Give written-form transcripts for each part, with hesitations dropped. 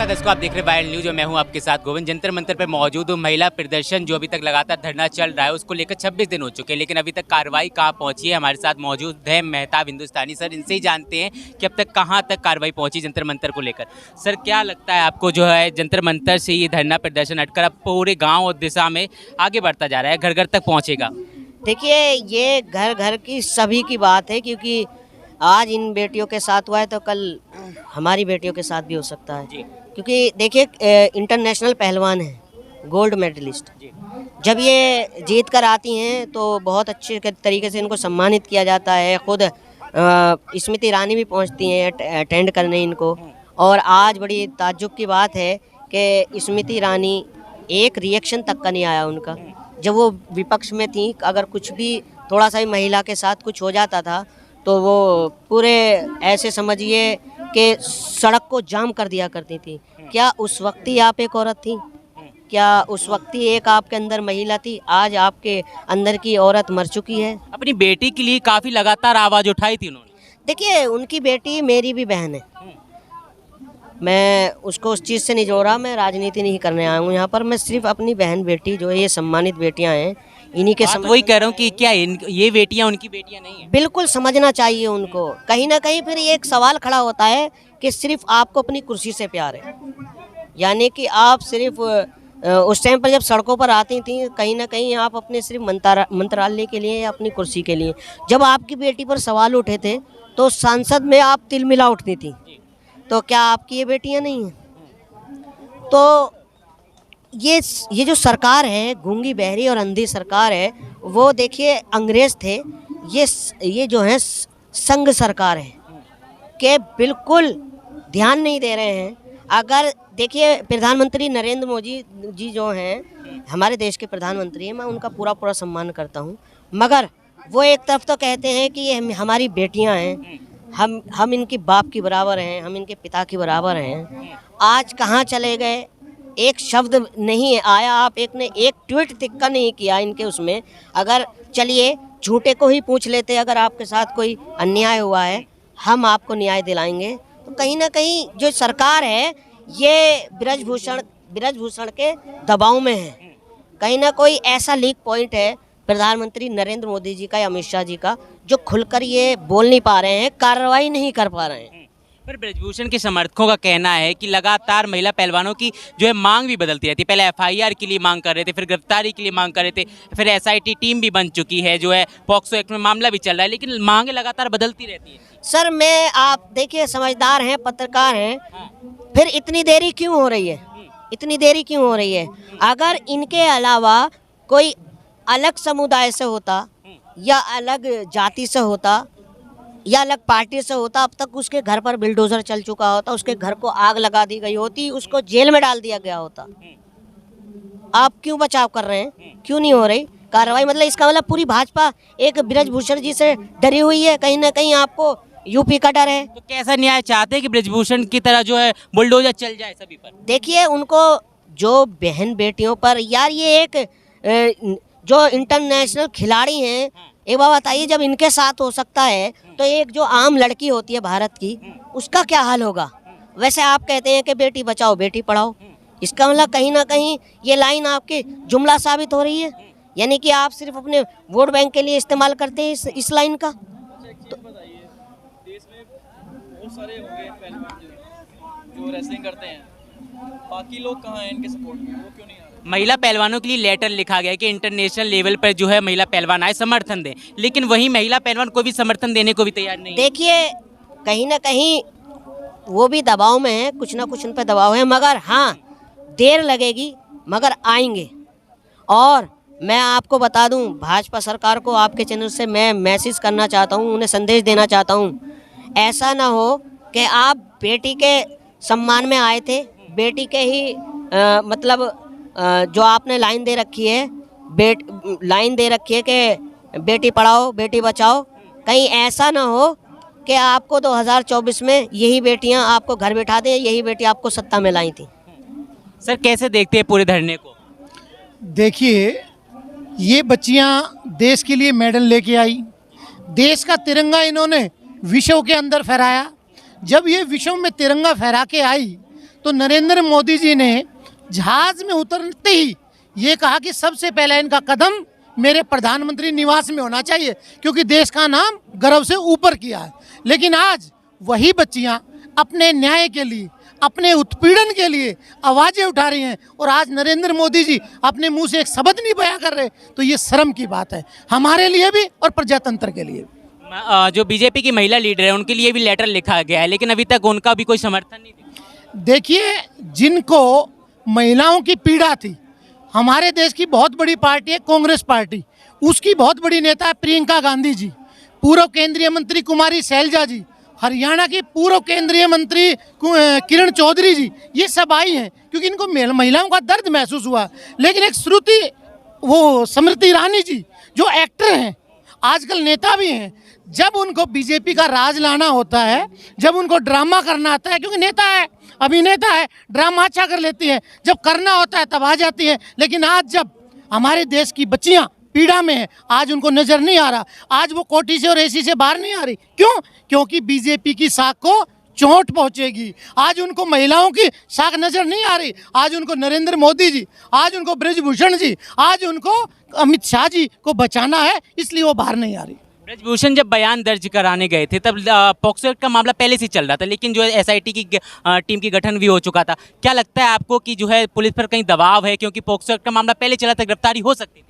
नमस्कार दोस्तों, आप देख रहे हैं वायरल न्यूज और मैं हूं आपके साथ गोविंद। जंतर मंतर पर मौजूद हूं। महिला प्रदर्शन जो अभी तक लगातार धरना चल रहा है उसको लेकर 26 दिन हो चुके हैं, लेकिन अभी तक कार्रवाई कहां पहुंची है। हमारे साथ मौजूद है मेहताब हिंदुस्तानी सर, इनसे ही जानते हैं कि अब तक कहां तक कार्रवाई पहुंची जंतर मंतर को लेकर। सर, क्या लगता है आपको जो है जंतर मंतर से ये धरना प्रदर्शन हटकर अब पूरे गाँव और दिशा में आगे बढ़ता जा रहा है, घर घर तक पहुँचेगा? देखिए, ये घर घर की सभी की बात है, क्योंकि आज इन बेटियों के साथ हुआ है तो कल हमारी बेटियों के साथ भी हो सकता है। क्योंकि देखिए, इंटरनेशनल पहलवान हैं, गोल्ड मेडलिस्ट। जब ये जीत कर आती हैं तो बहुत अच्छे तरीके से इनको सम्मानित किया जाता है। खुद स्मृति ईरानी भी पहुंचती हैं अटेंड करने इनको। और आज बड़ी ताज्जुब की बात है कि स्मृति ईरानी एक रिएक्शन तक का नहीं आया उनका। जब वो विपक्ष में थी, अगर कुछ भी थोड़ा सा भी महिला के साथ कुछ हो जाता था तो वो पूरे ऐसे समझिए कि सड़क को जाम कर दिया करती थी। क्या उस वक्त ही आप एक औरत थी? क्या उस वक्त ही एक आपके अंदर महिला थी? आज आपके अंदर की औरत मर चुकी है। अपनी बेटी के लिए काफ़ी लगातार आवाज़ उठाई थी उन्होंने। देखिए, उनकी बेटी मेरी भी बहन है। मैं उसको उस चीज़ से नहीं जोड़ा, मैं राजनीति नहीं करने आया हूँ यहाँ पर। मैं सिर्फ अपनी बहन बेटी जो है, ये सम्मानित बेटियाँ हैं, इन्हीं के वही कह रहा हूँ कि क्या ये बेटियाँ उनकी बेटियाँ नहीं हैं? बिल्कुल समझना चाहिए उनको। कहीं ना कहीं फिर ये एक सवाल खड़ा होता है कि सिर्फ आपको अपनी कुर्सी से प्यार है, यानी कि आप सिर्फ उस टाइम पर जब सड़कों पर आती थी, कहीं ना कहीं आप अपने सिर्फ मंत्रालय के लिए या अपनी कुर्सी के लिए। जब आपकी बेटी पर सवाल उठे थे तो सांसद में आप तिलमिला उठती थी। तो क्या आपकी ये बेटियां नहीं हैं? तो ये जो सरकार है, गूंगी बहरी और अंधी सरकार है, वो देखिए अंग्रेज थे, ये जो है संघ सरकार है कि बिल्कुल ध्यान नहीं दे रहे हैं। अगर देखिए, प्रधानमंत्री नरेंद्र मोदी जी जो हैं, हमारे देश के प्रधानमंत्री हैं, मैं उनका पूरा सम्मान करता हूं, मगर वो एक तरफ तो कहते हैं कि ये हमारी बेटियां हैं, हम इनकी बाप की बराबर हैं, हम इनके पिता की बराबर हैं। आज कहाँ चले गए? एक शब्द नहीं आया, आप एक ने एक ट्वीट तिक्का नहीं किया इनके उसमें। अगर चलिए झूठे को ही पूछ लेते, अगर आपके साथ कोई अन्याय हुआ है हम आपको न्याय दिलाएंगे। तो कहीं ना कहीं जो सरकार है ये ब्रजभूषण के दबाव में है। कहीं ना कोई ऐसा लीक पॉइंट है प्रधानमंत्री नरेंद्र मोदी जी का या अमित शाह जी का, जो खुलकर ये बोल नहीं पा रहे हैं, कार्रवाई नहीं कर पा रहे हैं। पर ब्रजभूषण के समर्थकों का कहना है कि लगातार महिला पहलवानों की जो है मांग भी बदलती रहती है। पहले एफआईआर के लिए मांग कर रहे थे, फिर गिरफ्तारी के लिए मांग कर रहे थे, फिर एसआईटी टीम भी बन चुकी है, जो है पॉक्सो एक्ट में मामला भी चल रहा है, लेकिन मांगे लगातार बदलती रहती है। सर, आप देखिए, समझदार हैं, पत्रकार हैं, फिर इतनी देरी क्यों हो रही है? इतनी देरी क्यों हो रही है? अगर इनके अलावा कोई अलग समुदाय से होता या अलग जाति से होता या अलग पार्टी से होता, अब तक उसके घर पर बिल्डोजर चल चुका होता, उसके घर को आग लगा दी गई होती, उसको जेल में डाल दिया गया होता। आप क्यों बचाव कर रहे हैं? क्यों नहीं हो रही कार्रवाई? मतलब इसका मतलब पूरी भाजपा एक ब्रजभूषण जी से डरी हुई है। कहीं ना कहीं आपको यूपी का डर है। तो कैसा न्याय चाहते हैं कि ब्रजभूषण की तरह जो है बुलडोजर चल जाए सभी पर? देखिए, उनको जो बहन बेटियों पर, यार ये एक जो इंटरनेशनल खिलाड़ी हैं, एक बात बताइए, जब इनके साथ हो सकता है तो एक जो आम लड़की होती है भारत की, उसका क्या हाल होगा? वैसे आप कहते हैं कि बेटी बचाओ बेटी पढ़ाओ, इसका मतलब कहीं ना कहीं ये लाइन आपकी जुमला साबित हो रही है, यानी कि आप सिर्फ अपने वोट बैंक के लिए इस्तेमाल करते हैं इस लाइन का। तो देश में बहुत सारे होंगे पहलवान जो रेसलिंग करते हैं, बाकी लोग कहाँ हैं इनके सपोर्ट में? वो क्यों नहीं आ रहे? महिला पहलवानों के लिए लेटर लिखा गया है कि इंटरनेशनल लेवल पर जो है महिला पहलवान आए, समर्थन दें, लेकिन वही महिला पहलवान कोई भी समर्थन देने को भी तैयार नहीं है। देखिए, कहीं ना कहीं वो भी दबाव में है, कुछ ना कुछ उन पर दबाव है, मगर हाँ, देर लगेगी मगर आएंगे। और मैं आपको बता दूं, भाजपा सरकार को आपके चैनल से मैं मैसेज करना चाहता हूं, उन्हें संदेश देना चाहता हूं, ऐसा ना हो कि आप बेटी के सम्मान में आए थे, बेटी के ही जो आपने लाइन दे रखी है, लाइन दे रखी है कि बेटी पढ़ाओ बेटी बचाओ, कहीं ऐसा ना हो कि आपको 2024 में यही बेटियां आपको घर बिठा दें, यही बेटी आपको सत्ता में लाई थी। सर, कैसे देखते हैं पूरे धरने को? देखिए, ये बच्चियां देश के लिए मेडल लेके आई, देश का तिरंगा इन्होंने विश्व के अंदर फहराया। जब ये विश्व में तिरंगा फहरा के आई तो नरेंद्र मोदी जी ने जहाज में उतरते ही ये कहा कि सबसे पहला इनका कदम मेरे प्रधानमंत्री निवास में होना चाहिए, क्योंकि देश का नाम गर्व से ऊपर किया है। लेकिन आज वही बच्चियां अपने न्याय के लिए, अपने उत्पीड़न के लिए आवाज़ें उठा रही हैं, और आज नरेंद्र मोदी जी अपने मुंह से एक शब्द नहीं बयां कर रहे, तो ये शर्म की बात है हमारे लिए भी और प्रजातंत्र के लिए भी। जो बीजेपी की महिला लीडर है उनके लिए भी लेटर लिखा गया है, लेकिन अभी तक उनका भी कोई समर्थन नहीं दिखा। देखिए, जिनको महिलाओं की पीड़ा थी, हमारे देश की बहुत बड़ी पार्टी है कांग्रेस पार्टी, उसकी बहुत बड़ी नेता है प्रियंका गांधी जी, पूर्व केंद्रीय मंत्री कुमारी शैलजा जी, हरियाणा की पूर्व केंद्रीय मंत्री किरण चौधरी जी, ये सब आई हैं क्योंकि इनको महिलाओं का दर्द महसूस हुआ। लेकिन एक स्मृति ईरानी जी जो एक्टर हैं, आजकल नेता भी हैं, जब उनको बीजेपी का राज लाना होता है, जब उनको ड्रामा करना आता है, क्योंकि नेता है, अभिनेता है, ड्रामा अच्छा कर लेती है, जब करना होता है तब आ जाती है। लेकिन आज जब हमारे देश की बच्चियां पीड़ा में है, आज उनको नजर नहीं आ रहा, आज वो कोठी से और एसी से बाहर नहीं आ रही। क्यों? क्योंकि बीजेपी की साख को चोट पहुंचेगी। आज उनको महिलाओं की साख नजर नहीं आ रही, आज उनको नरेंद्र मोदी जी, आज उनको ब्रजभूषण जी, आज उनको अमित शाह जी को बचाना है, इसलिए वो बाहर नहीं आ रही। ब्रजभूषण जब बयान दर्ज कराने गए थे तब पॉक्सो एक्ट का मामला पहले से चल रहा था, लेकिन जो है एसआईटी की टीम की गठन भी हो चुका था। क्या लगता है आपको कि जो है पुलिस पर कहीं दबाव है, क्योंकि पॉक्सो एक्ट का मामला पहले चला था, गिरफ्तारी हो सकती थी?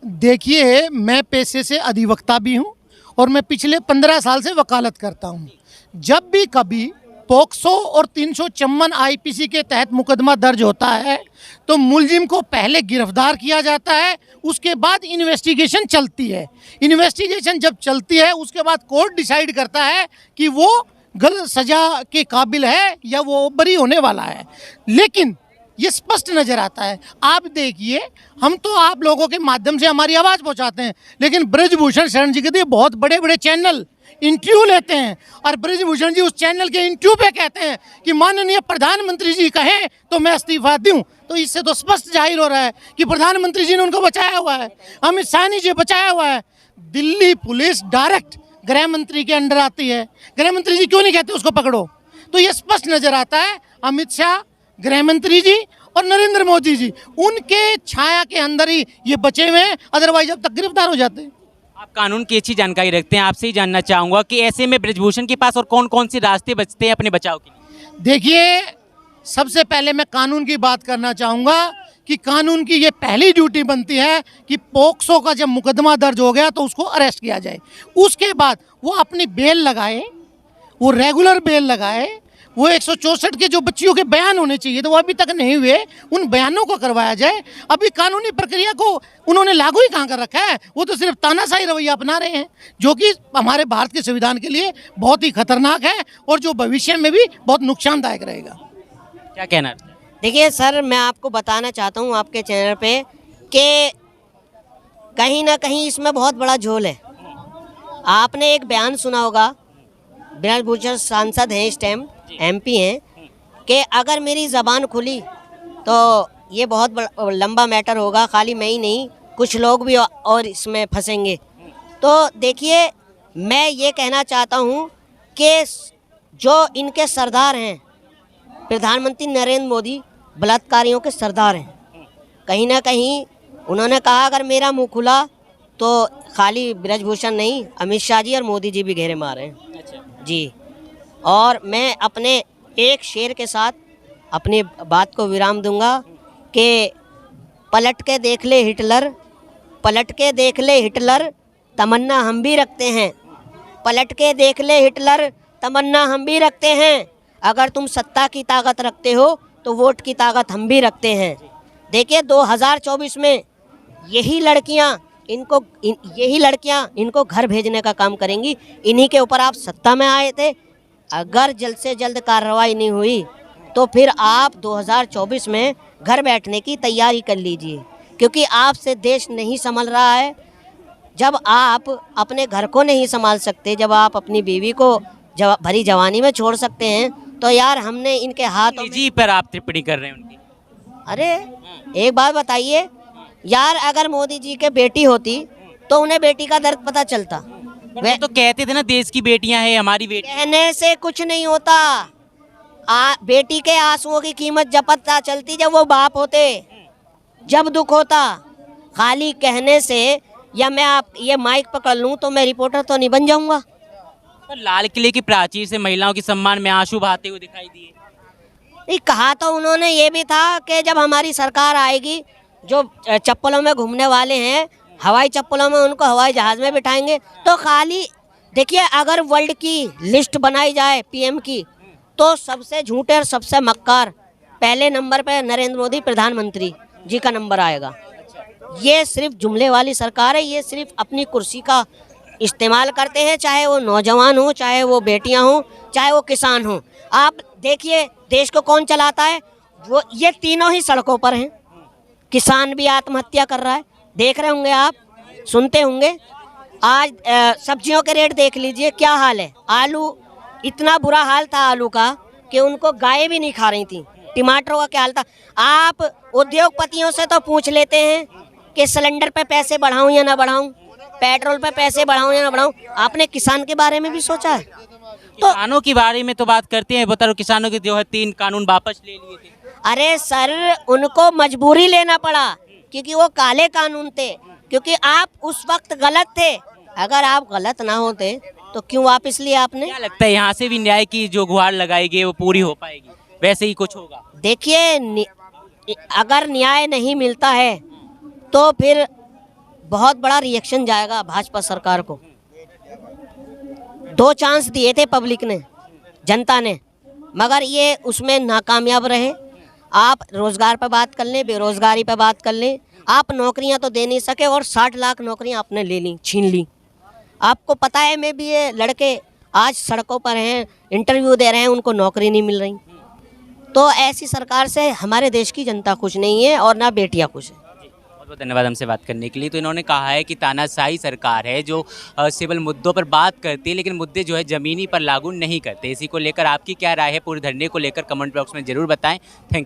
देखिए, मैं पेशे से अधिवक्ता भी हूँ और मैं पिछले 15 साल से वकालत करता हूँ। जब भी कभी पॉक्सो और 354 आईपीसी के तहत मुकदमा दर्ज होता है तो मुलजिम को पहले गिरफ्तार किया जाता है, उसके बाद इन्वेस्टिगेशन चलती है। इन्वेस्टिगेशन जब चलती है उसके बाद कोर्ट डिसाइड करता है कि वो गलत सजा के काबिल है या वो बरी होने वाला है। लेकिन ये स्पष्ट नजर आता है। आप देखिए, हम तो आप लोगों के माध्यम से हमारी आवाज़ पहुंचाते हैं, लेकिन ब्रजभूषण शरण जी के लिए बहुत बड़े बड़े चैनल इंटरव्यू लेते हैं, और ब्रजभूषण जी उस चैनल के इंटरव्यू पे कहते हैं कि माननीय प्रधानमंत्री जी कहें तो मैं इस्तीफा दूं। तो इससे तो स्पष्ट जाहिर हो रहा है कि प्रधानमंत्री जी ने उनको बचाया हुआ है, अमित शाह जी बचाया हुआ है। दिल्ली पुलिस डायरेक्ट गृह मंत्री के अंडर आती है, गृह मंत्री जी क्यों नहीं कहते उसको पकड़ो? तो ये स्पष्ट नजर आता है अमित शाह, गृह मंत्री जी और नरेंद्र मोदी जी, उनके छाया के अंदर ही ये बचे हुए हैं, अदरवाइज अब तक गिरफ्तार हो जाते हैं। आप कानून की अच्छी जानकारी रखते हैं, आपसे ही जानना चाहूँगा कि ऐसे में ब्रजभूषण के पास और कौन कौन से रास्ते बचते हैं अपने बचाव के लिए? देखिए, सबसे पहले मैं कानून की बात करना चाहूँगा कि कानून की ये पहली ड्यूटी बनती है कि पॉक्सो का जब मुकदमा दर्ज हो गया तो उसको अरेस्ट किया जाए। उसके बाद वो अपनी बेल लगाए, वो रेगुलर बेल लगाए, वो 164 के जो बच्चियों के बयान होने चाहिए तो वो अभी तक नहीं हुए, उन बयानों को करवाया जाए। अभी कानूनी प्रक्रिया को उन्होंने लागू ही कहाँ कर रखा है, वो तो सिर्फ तानाशाही रवैया अपना रहे हैं, जो कि हमारे भारत के संविधान के लिए बहुत ही खतरनाक है और जो भविष्य में भी बहुत नुकसानदायक रहेगा। क्या कहना है? देखिए सर, मैं आपको बताना चाहता हूँ आपके चैनल पे कि कहीं ना कहीं इसमें बहुत बड़ा झोल है। आपने एक बयान सुना होगा, ब्रजभूषण सांसद हैं, इस टाइम एमपी हैं, कि अगर मेरी ज़बान खुली तो ये बहुत लंबा मैटर होगा, खाली मैं ही नहीं कुछ लोग भी और इसमें फंसेंगे। तो देखिए, मैं ये कहना चाहता हूँ कि जो इनके सरदार हैं, प्रधानमंत्री नरेंद्र मोदी बलात्कारियों के सरदार हैं। कहीं ना कहीं उन्होंने कहा अगर मेरा मुंह खुला तो खाली ब्रजभूषण नहीं, अमित शाह जी और मोदी जी भी घेरे मारे हैं। अच्छा जी, और मैं अपने एक शेर के साथ अपनी बात को विराम दूंगा कि पलट के देख ले हिटलर, पलट के देख ले हिटलर, तमन्ना हम भी रखते हैं। पलट के देख ले हिटलर, तमन्ना हम भी रखते हैं। अगर तुम सत्ता की ताकत रखते हो तो वोट की ताकत हम भी रखते हैं। देखिए, 2024 में यही लड़कियां इनको घर भेजने का काम करेंगी। इन्हीं के ऊपर आप सत्ता में आए थे। अगर जल्द से जल्द कार्रवाई नहीं हुई तो फिर आप 2024 में घर बैठने की तैयारी कर लीजिए, क्योंकि आपसे देश नहीं संभल रहा है। जब आप अपने घर को नहीं संभाल सकते, जब आप अपनी बीवी को भरी जवानी में छोड़ सकते हैं, तो यार हमने इनके हाथों जी पर आप टिप्पणी कर रहे हैं उनकी। अरे एक बात बताइए यार, अगर मोदी जी के बेटी होती तो उन्हें बेटी का दर्द पता चलता। वे तो कहते थे ना, देश की बेटियां हैं हमारी बेटी। कहने से कुछ नहीं होता, बेटी के आंसुओं की कीमत जब पता चलती जब वो बाप होते, जब दुख होता। खाली कहने से या मैं आप ये माइक पकड़ लूं तो मैं रिपोर्टर तो नहीं बन जाऊंगा। पर लाल किले की प्राचीर से महिलाओं के सम्मान में आंसू बहाते हुए दिखाई दिए। नहीं, कहा तो उन्होंने ये भी था कि जब हमारी सरकार आएगी, जो चप्पलों में घूमने वाले हैं, हवाई चप्पलों में, उनको हवाई जहाज में बिठाएंगे। तो खाली देखिए, अगर वर्ल्ड की लिस्ट बनाई जाए पीएम की, तो सबसे झूठे और सबसे मक्कार पहले नंबर पे नरेंद्र मोदी प्रधानमंत्री जी का नंबर आएगा। ये सिर्फ जुमले वाली सरकार है, ये सिर्फ अपनी कुर्सी का इस्तेमाल करते हैं, चाहे वो नौजवान हो, चाहे वो बेटियां हो, चाहे वो किसान हो। आप देखिए देश को कौन चलाता है, वो ये तीनों ही सड़कों पर हैं। किसान भी आत्महत्या कर रहा है, देख रहे होंगे आप, सुनते होंगे। आज सब्जियों के रेट देख लीजिए क्या हाल है। आलू, इतना बुरा हाल था आलू का कि उनको गायें भी नहीं खा रही थी। टमाटरों का क्या हाल था। आप उद्योगपतियों से तो पूछ लेते हैं कि सिलेंडर पे पैसे बढ़ाऊं या ना बढ़ाऊं, पेट्रोल पे पैसे बढ़ाऊं या ना बढ़ाऊं। आपने किसान के बारे में भी सोचा है? तो किसानों के बारे में तो बात करते हैं, बता किसानों के जो है 3 कानून वापस ले लिए थे। अरे सर, उनको मजबूरी लेना पड़ा क्योंकि वो काले कानून थे, क्योंकि आप उस वक्त गलत थे। अगर आप गलत ना होते तो क्यों वापस लिया आपने? क्या लगता है यहाँ से भी न्याय की जो गुहार लगाई गई वो पूरी हो पाएगी, वैसे ही कुछ होगा? देखिए, अगर न्याय नहीं मिलता है तो फिर बहुत बड़ा रिएक्शन जाएगा भाजपा सरकार को। 2 चांस दिए थे पब्लिक ने, जनता ने, मगर ये उसमें नाकामयाब रहे। आप रोजगार पर बात कर लें, बेरोजगारी पर बात कर लें, आप नौकरियां तो दे नहीं सके और 60 लाख नौकरियां आपने ले ली, छीन ली। आपको पता है, मैं भी ये लड़के आज सड़कों पर हैं, इंटरव्यू दे रहे हैं, उनको नौकरी नहीं मिल रही। तो ऐसी सरकार से हमारे देश की जनता खुश नहीं है और ना बेटियां खुश हैं। बहुत बहुत धन्यवाद हमसे बात करने के लिए। तो इन्होंने कहा है कि तानाशाही सरकार है जो सिविल मुद्दों पर बात करती है, लेकिन मुद्दे जो है ज़मीनी पर लागू नहीं करते। इसी को लेकर आपकी क्या राय है पूरे धरने को लेकर, कमेंट बॉक्स में ज़रूर बताएं। Thank you.